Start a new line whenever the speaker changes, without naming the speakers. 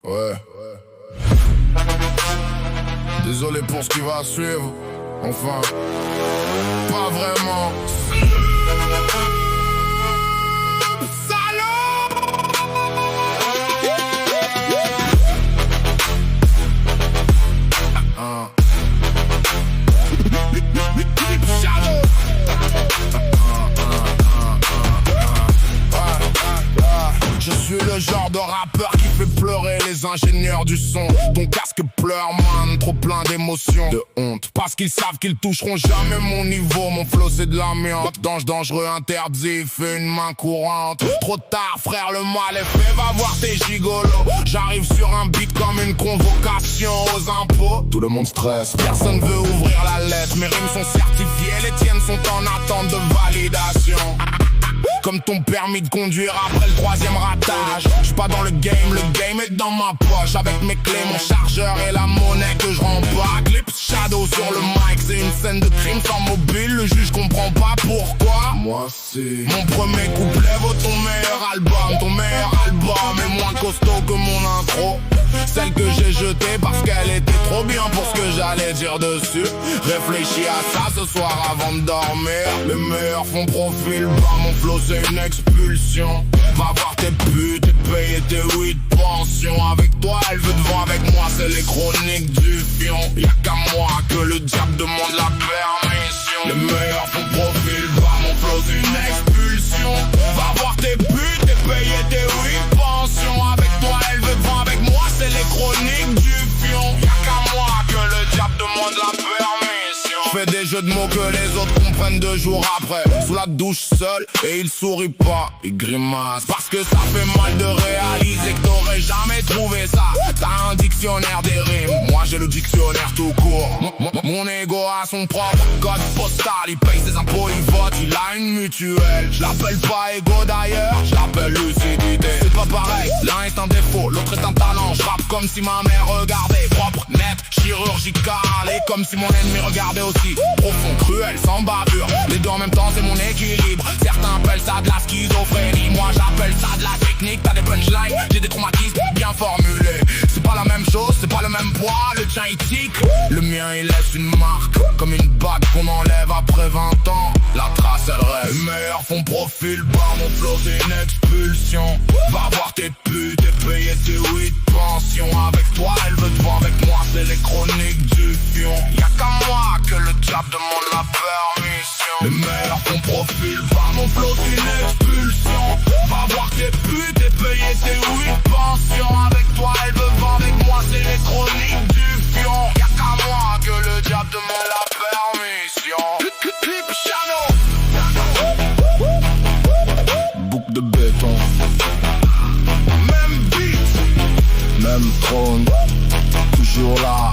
Ouais. Désolé pour ce qui va suivre. Enfin, pas vraiment. Je suis le genre de rappeur qui fait pleurer les ingénieurs du son. Ton casque pleure, man, trop plein d'émotions, de honte. Parce qu'ils savent qu'ils toucheront jamais mon niveau. Mon flow c'est de l'amiante. Danger dangereux, interdit, fait une main courante. Trop tard, frère, le mal est fait, va voir tes gigolos. J'arrive sur un beat comme une convocation aux impôts. Tout le monde stresse, personne veut ouvrir la lettre. Mes rimes sont certifiées, les tiennes sont en attente de validation. Comme ton permis de conduire après le 3e ratage. J'suis pas dans le game est dans ma poche. Avec mes clés, mon chargeur et la monnaie que je rends pas. Clips Shadow sur le mic, c'est une scène de crime sans mobile. Le juge comprend pas pourquoi. Moi c'est mon premier couplet vaut ton meilleur album. Ton meilleur album est moins costaud que mon intro. Celle que j'ai jetée parce qu'elle était trop bien pour ce que j'allais dire dessus. Réfléchis à ça ce soir avant de dormir. Les meilleurs font profil bas, mon flow c'est une expulsion. Va voir tes putes et payer tes 8 pensions. Avec toi elle veut devant, avec moi c'est les chroniques du fion. Y'a qu'à moi que le diable demande la permission. Les meilleurs font profil bas, mon flow c'est une expulsion. Va voir tes putes et payer tes 8 pensions. Avec toi elle veut devant, avec moi c'est les chroniques du fion. Y'a qu'à moi que le diable demande la permission. J'fais des jeux de mots que les autres comprennent 2 jours après. Sous la douche seul et il sourit pas, il grimace. Parce que ça fait mal de réaliser que t'aurais jamais trouvé ça. T'as un dictionnaire des rimes, moi j'ai le dictionnaire tout court. Mon ego a son propre code postal. Il paye ses impôts, il vote, il a une mutuelle. Je l'appelle pas ego d'ailleurs, je l'appelle lucidité. C'est pas pareil, l'un est un défaut, l'autre est un talent. Je rappe comme si ma mère regardait, propre, net, chirurgical. Et comme si mon ennemi regardait aussi, profond, cruel, sans bavure. Les deux en même temps c'est mon équilibre. Certains appellent ça de la schizophrénie, moi j'appelle ça de la technique. T'as des punchlines, j'ai des traumatismes bien formulés. C'est pas la même chose, c'est pas le même poids. Le tien il tic, le mien il laisse une marque. Comme une bague qu'on enlève après 20 ans. La trace elle reste. Les meilleurs font profil bas, mon flow c'est une expulsion. Va voir tes putes et payer tes 8 pensions. Avec toi elle veut devant, avec moi c'est les chroniques du fion. Y'a qu'à moi que le diable demande la permission. Les meilleurs font profil bas, mon flow c'est une expulsion. Va voir tes putes et payer tes 8 pensions. Avec toi elle veut devant, avec moi c'est les chroniques du fion. Y'a qu'à moi que le diable demande la permission. Clip Shadow. Boucle de béton. Même beat, même trône. Toujours là.